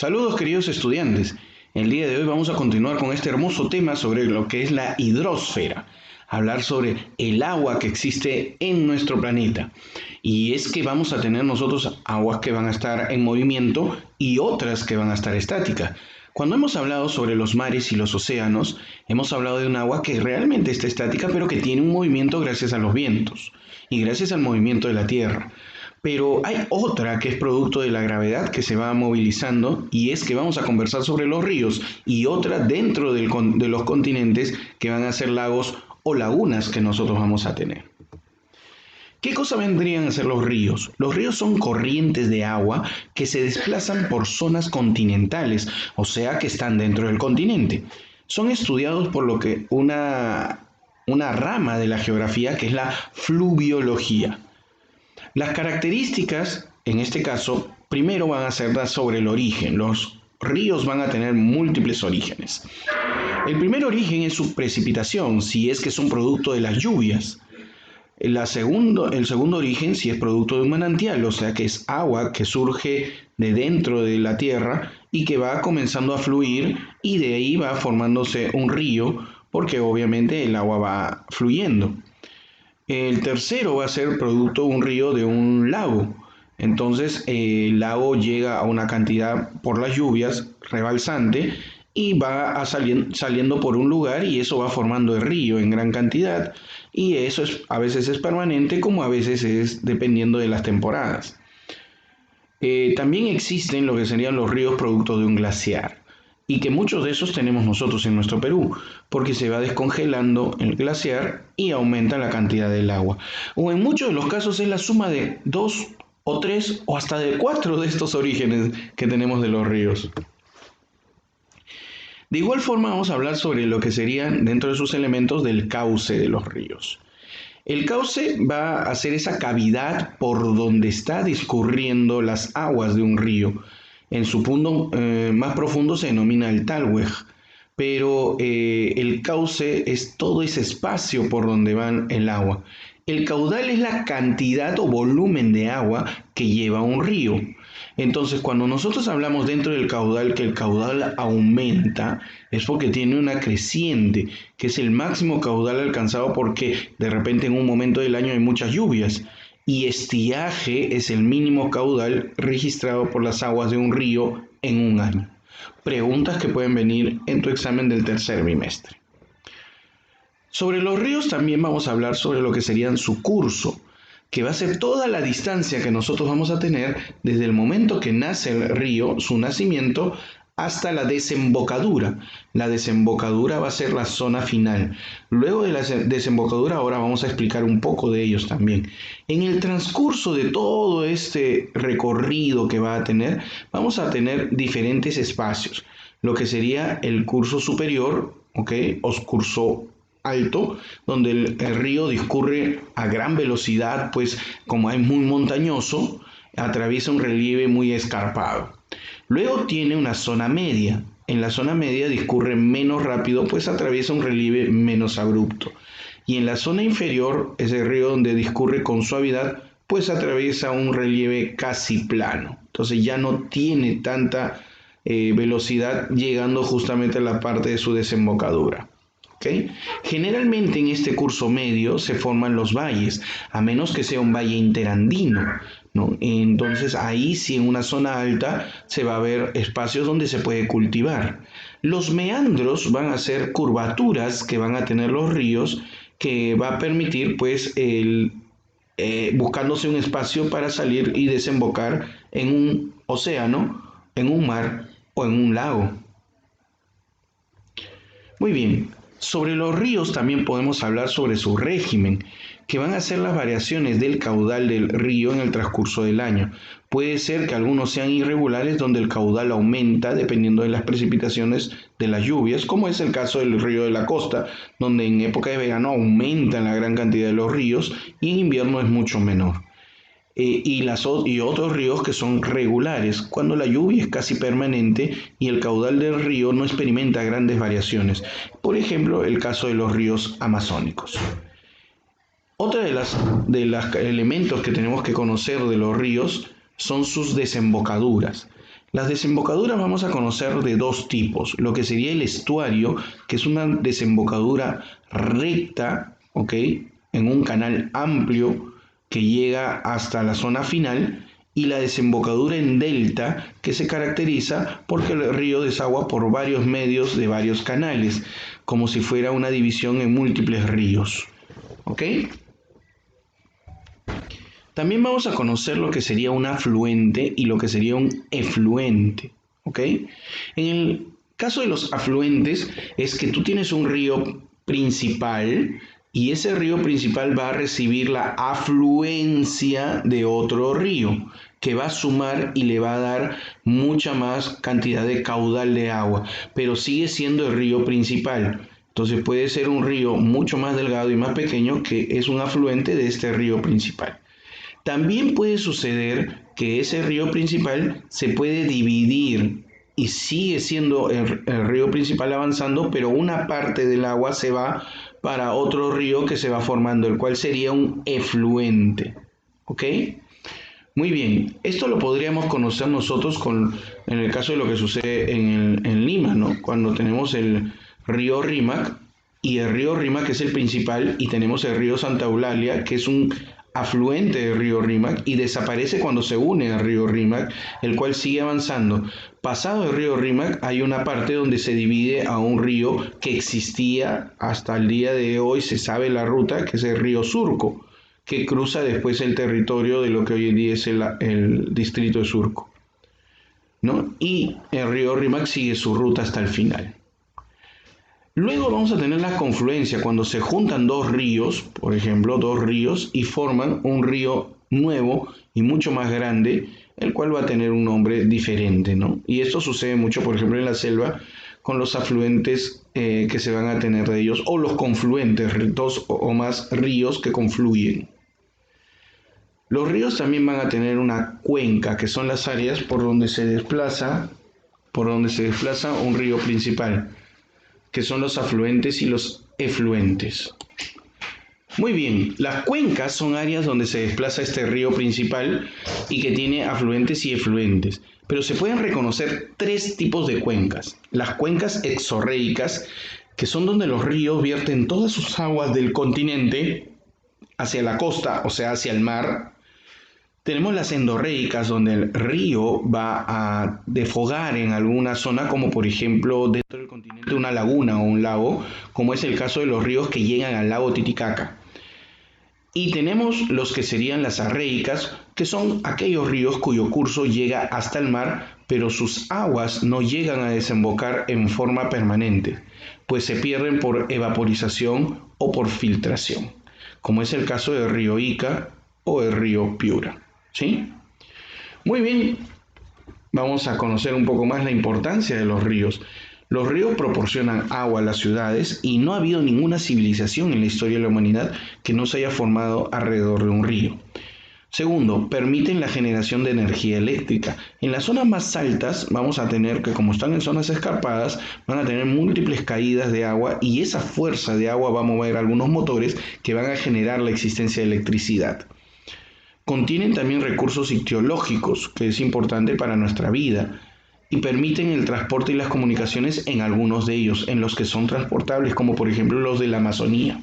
Saludos queridos estudiantes. El día de hoy vamos a continuar con este hermoso tema sobre lo que es la hidrosfera. Hablar sobre el agua que existe en nuestro planeta. Y es que vamos a tener nosotros aguas que van a estar en movimiento y otras que van a estar estáticas. Cuando hemos hablado sobre los mares y los océanos, hemos hablado de un agua que realmente está estática, pero que tiene un movimiento gracias a los vientos y gracias al movimiento de la Tierra. Pero hay otra que es producto de la gravedad que se va movilizando y es que vamos a conversar sobre los ríos y otra dentro de los continentes que van a ser lagos o lagunas que nosotros vamos a tener. ¿Qué cosa vendrían a ser los ríos? Los ríos son corrientes de agua que se desplazan por zonas continentales, o sea que están dentro del continente. Son estudiados por lo que una rama de la geografía que es la fluviología. Las características, en este caso, primero van a ser sobre el origen. Los ríos van a tener múltiples orígenes. El primer origen es su precipitación, si es que son producto de las lluvias. El segundo origen, si es producto de un manantial, o sea que es agua que surge de dentro de la tierra y que va comenzando a fluir y de ahí va formándose un río, porque obviamente el agua va fluyendo. El tercero va a ser producto de un río de un lago. Entonces el lago llega a una cantidad por las lluvias rebalsante y va saliendo por un lugar y eso va formando el río en gran cantidad. Y eso a veces es permanente como a veces es dependiendo de las temporadas. También existen lo que serían los ríos producto de un glaciar y que muchos de esos tenemos nosotros en nuestro Perú, porque se va descongelando el glaciar y aumenta la cantidad del agua. O en muchos de los casos es la suma de 2 o 3 o hasta de 4 de estos orígenes que tenemos de los ríos. De igual forma vamos a hablar sobre lo que serían dentro de sus elementos del cauce de los ríos. El cauce va a ser esa cavidad por donde está discurriendo las aguas de un río. En su punto más profundo se denomina el talweg, pero el cauce es todo ese espacio por donde va el agua. El caudal es la cantidad o volumen de agua que lleva un río. Entonces, cuando nosotros hablamos dentro del caudal que el caudal aumenta, es porque tiene una creciente, que es el máximo caudal alcanzado porque de repente en un momento del año hay muchas lluvias. Y estiaje es el mínimo caudal registrado por las aguas de un río en un año. Preguntas que pueden venir en tu examen del tercer bimestre. Sobre los ríos también vamos a hablar sobre lo que serían su curso, que va a ser toda la distancia que nosotros vamos a tener desde el momento que nace el río, su nacimiento, hasta la desembocadura. La desembocadura va a ser la zona final. Luego de la desembocadura ahora vamos a explicar un poco de ellos también. En el transcurso de todo este recorrido que va a tener, vamos a tener diferentes espacios. Lo que sería el curso superior, ¿ok? O curso alto, donde el río discurre a gran velocidad, pues como es muy montañoso, atraviesa un relieve muy escarpado. Luego tiene una zona media. En la zona media discurre menos rápido, pues atraviesa un relieve menos abrupto. Y en la zona inferior, ese río donde discurre con suavidad, pues atraviesa un relieve casi plano. Entonces ya no tiene tanta velocidad llegando justamente a la parte de su desembocadura. ¿Okay? Generalmente en este curso medio se forman los valles, a menos que sea un valle interandino, ¿no? Entonces ahí sí en una zona alta se va a ver espacios donde se puede cultivar. Los meandros van a ser curvaturas que van a tener los ríos que va a permitir pues buscándose un espacio para salir y desembocar en un océano, en un mar o en un lago. Muy bien, sobre los ríos también podemos hablar sobre su régimen, que van a ser las variaciones del caudal del río en el transcurso del año. Puede ser que algunos sean irregulares donde el caudal aumenta dependiendo de las precipitaciones de las lluvias, como es el caso del río de la costa, donde en época de verano aumenta la gran cantidad de los ríos y en invierno es mucho menor. Y otros ríos que son regulares, cuando la lluvia es casi permanente y el caudal del río no experimenta grandes variaciones. Por ejemplo, el caso de los ríos amazónicos. Otra de los elementos que tenemos que conocer de los ríos son sus desembocaduras. Las desembocaduras vamos a conocer de dos tipos, lo que sería el estuario, que es una desembocadura recta, ¿ok? En un canal amplio que llega hasta la zona final, y la desembocadura en delta, que se caracteriza porque el río desagua por varios medios de varios canales, como si fuera una división en múltiples ríos, ¿ok? También vamos a conocer lo que sería un afluente y lo que sería un efluente, ¿ok? En el caso de los afluentes es que tú tienes un río principal y ese río principal va a recibir la afluencia de otro río que va a sumar y le va a dar mucha más cantidad de caudal de agua, pero sigue siendo el río principal. Entonces puede ser un río mucho más delgado y más pequeño que es un afluente de este río principal. También puede suceder que ese río principal se puede dividir y sigue siendo el río principal avanzando, pero una parte del agua se va para otro río que se va formando, el cual sería un efluente. ¿Ok? Muy bien, esto lo podríamos conocer nosotros en el caso de lo que sucede en Lima, ¿no? Cuando tenemos el río Rímac y el río Rímac es el principal y tenemos el río Santa Eulalia, que es un afluente del río Rímac y desaparece cuando se une al río Rímac, el cual sigue avanzando. Pasado el río Rímac hay una parte donde se divide a un río que existía hasta el día de hoy, se sabe la ruta, que es el río Surco, que cruza después el territorio de lo que hoy en día es el distrito de Surco, ¿no? Y el río Rímac sigue su ruta hasta el final. Luego vamos a tener la confluencia, cuando se juntan dos ríos, por ejemplo, dos ríos, y forman un río nuevo y mucho más grande, el cual va a tener un nombre diferente, ¿no? Y esto sucede mucho, por ejemplo, en la selva, con los afluentes que se van a tener de ellos, o los confluentes, dos o más ríos que confluyen. Los ríos también van a tener una cuenca, que son las áreas por donde se desplaza un río principal, que son los afluentes y los efluentes. Muy bien, las cuencas son áreas donde se desplaza este río principal y que tiene afluentes y efluentes. Pero se pueden reconocer tres tipos de cuencas. Las cuencas exorreicas, que son donde los ríos vierten todas sus aguas del continente hacia la costa, o sea, hacia el mar. Tenemos las endorreicas, donde el río va a desfogar en alguna zona, como por ejemplo dentro del continente una laguna o un lago, como es el caso de los ríos que llegan al lago Titicaca. Y tenemos los que serían las arreicas, que son aquellos ríos cuyo curso llega hasta el mar, pero sus aguas no llegan a desembocar en forma permanente, pues se pierden por evaporización o por filtración, como es el caso del río Ica o el río Piura. ¿Sí? Muy bien, vamos a conocer un poco más la importancia de los ríos. Los ríos proporcionan agua a las ciudades y no ha habido ninguna civilización en la historia de la humanidad que no se haya formado alrededor de un río. Segundo, permiten la generación de energía eléctrica. En las zonas más altas vamos a tener que, como están en zonas escarpadas, van a tener múltiples caídas de agua y esa fuerza de agua va a mover algunos motores que van a generar la existencia de electricidad. Contienen también recursos ictiológicos, que es importante para nuestra vida, y permiten el transporte y las comunicaciones en algunos de ellos, en los que son transportables, como por ejemplo los de la Amazonía.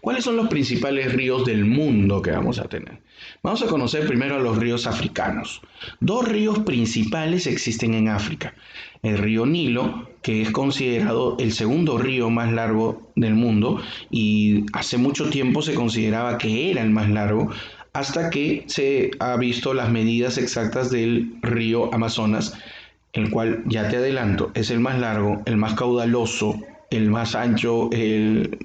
¿Cuáles son los principales ríos del mundo que vamos a tener? Vamos a conocer primero a los ríos africanos. Dos ríos principales existen en África. El río Nilo, que es considerado el segundo río más largo del mundo y hace mucho tiempo se consideraba que era el más largo, hasta que se ha visto las medidas exactas del río Amazonas, el cual, ya te adelanto, es el más largo, el más caudaloso, el más ancho, el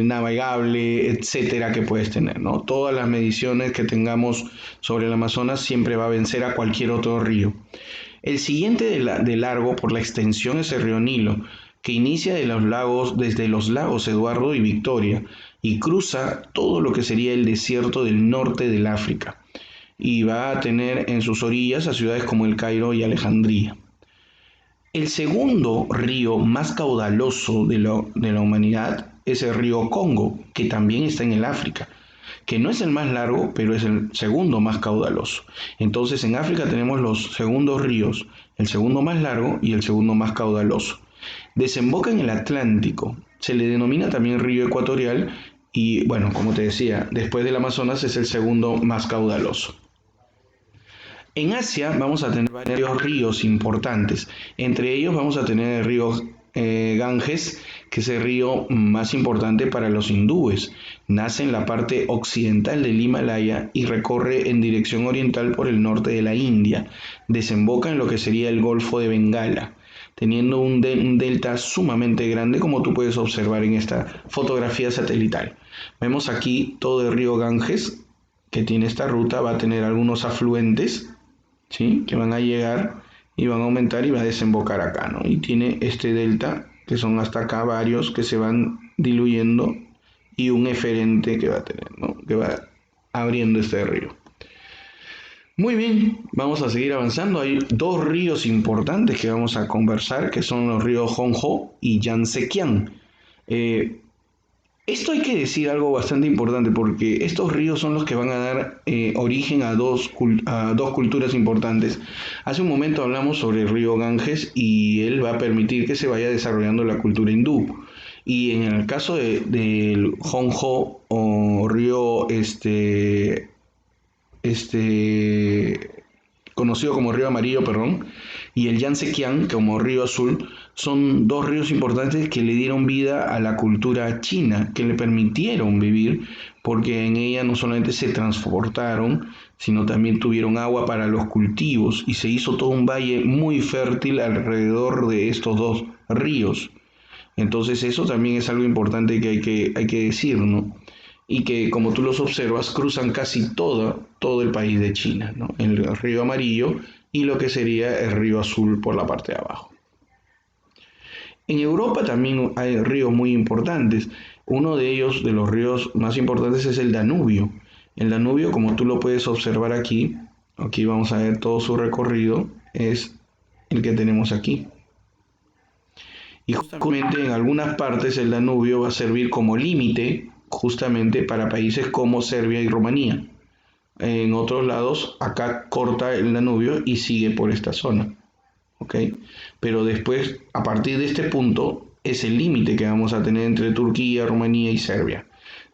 navegable, etcétera, que puedes tener, ¿no? Todas las mediciones que tengamos sobre el Amazonas siempre va a vencer a cualquier otro río. El siguiente de largo por la extensión es el río Nilo, que inicia desde los lagos Eduardo y Victoria y cruza todo lo que sería el desierto del norte del África y va a tener en sus orillas a ciudades como El Cairo y Alejandría. El segundo río más caudaloso de la humanidad es el río Congo, que también está en el África. que no es el más largo, pero es el segundo más caudaloso. Entonces en África tenemos los segundos ríos, el segundo más largo y el segundo más caudaloso. Desemboca en el Atlántico, se le denomina también río ecuatorial y bueno, como te decía, después del Amazonas es el segundo más caudaloso. En Asia vamos a tener varios ríos importantes. Entre ellos vamos a tener el río Ganges, que es el río más importante para los hindúes. Nace en la parte occidental del Himalaya y recorre en dirección oriental por el norte de la India. Desemboca en lo que sería el Golfo de Bengala, teniendo un delta sumamente grande, como tú puedes observar en esta fotografía satelital. Vemos aquí todo el río Ganges, que tiene esta ruta, va a tener algunos afluentes, ¿sí?, que van a llegar y van a aumentar y va a desembocar acá, ¿no? Y tiene este delta, que son hasta acá varios que se van diluyendo, y un eferente que va a tener, ¿no?, que va abriendo este río. Muy bien, vamos a seguir avanzando. Hay dos ríos importantes que vamos a conversar, que son los ríos Honghe y Yangtze-Kiang. Esto hay que decir algo bastante importante, porque estos ríos son los que van a dar origen a dos culturas importantes. Hace un momento hablamos sobre el río Ganges y él va a permitir que se vaya desarrollando la cultura hindú. Y en el caso del Honghe o río conocido como río amarillo, perdón, y el Yangtze-Kiang como río azul, son dos ríos importantes que le dieron vida a la cultura china, que le permitieron vivir, porque en ella no solamente se transportaron, sino también tuvieron agua para los cultivos y se hizo todo un valle muy fértil alrededor de estos dos ríos. Entonces eso también es algo importante que hay que decir, ¿no? Y que, como tú los observas, cruzan casi todo el país de China, ¿no? El río amarillo y lo que sería el río azul por la parte de abajo. En Europa también hay ríos muy importantes. Uno de ellos, de los ríos más importantes, es el Danubio. El Danubio, como tú lo puedes observar aquí vamos a ver todo su recorrido, es el que tenemos aquí. Y justamente en algunas partes el Danubio va a servir como límite justamente para países como Serbia y Rumanía. En otros lados, acá corta el Danubio y sigue por esta zona. ¿Ok? Pero después, a partir de este punto, es el límite que vamos a tener entre Turquía, Rumanía y Serbia.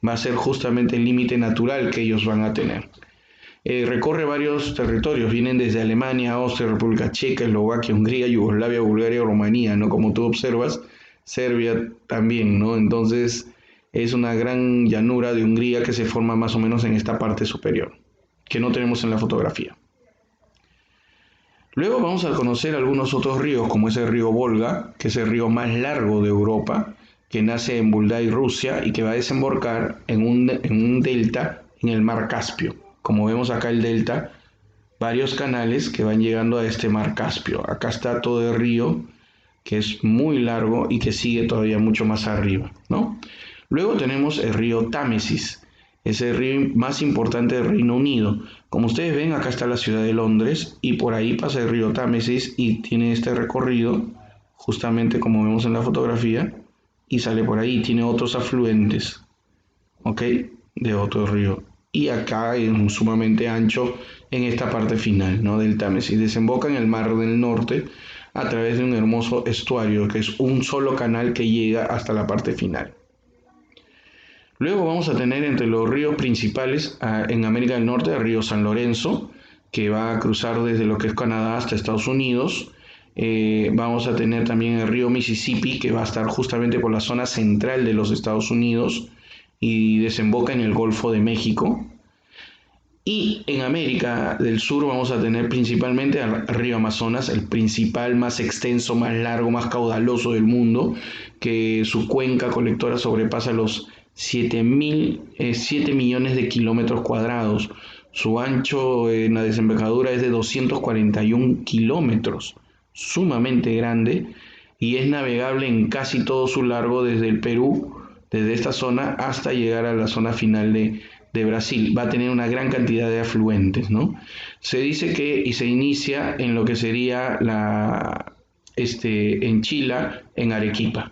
Va a ser justamente el límite natural que ellos van a tener. Recorre varios territorios, vienen desde Alemania, Austria, República Checa, Eslovaquia, Hungría, Yugoslavia, Bulgaria, Rumanía, ¿no? Como tú observas, Serbia también, ¿no? Entonces es una gran llanura de Hungría que se forma más o menos en esta parte superior, que no tenemos en la fotografía. Luego vamos a conocer algunos otros ríos, como es el río Volga, que es el río más largo de Europa, que nace en Bulgaria, Rusia, y que va a desembocar en un delta en el mar Caspio. Como vemos acá el delta, varios canales que van llegando a este mar Caspio. Acá está todo el río, que es muy largo y que sigue todavía mucho más arriba, ¿no? Luego tenemos el río Támesis, es el río más importante del Reino Unido. Como ustedes ven, acá está la ciudad de Londres y por ahí pasa el río Támesis y tiene este recorrido, justamente como vemos en la fotografía, y sale por ahí, tiene otros afluentes, ¿ok?, de otro río. Y acá es sumamente ancho en esta parte final, ¿no?, del Támesis. Desemboca en el Mar del Norte a través de un hermoso estuario, que es un solo canal que llega hasta la parte final. Luego vamos a tener entre los ríos principales en América del Norte el río San Lorenzo, que va a cruzar desde lo que es Canadá hasta Estados Unidos. Vamos a tener también el río Mississippi, que va a estar justamente por la zona central de los Estados Unidos y desemboca en el Golfo de México. Y en América del Sur vamos a tener principalmente el río Amazonas, el principal, más extenso, más largo, más caudaloso del mundo, que su cuenca colectora sobrepasa los 7 millones de kilómetros cuadrados. Su ancho en la desembocadura es de 241 kilómetros, sumamente grande, y es navegable en casi todo su largo desde el Perú, desde esta zona hasta llegar a la zona final de Brasil. Va a tener una gran cantidad de afluentes, ¿no? Se dice que se inicia en lo que sería en Chile, en Arequipa,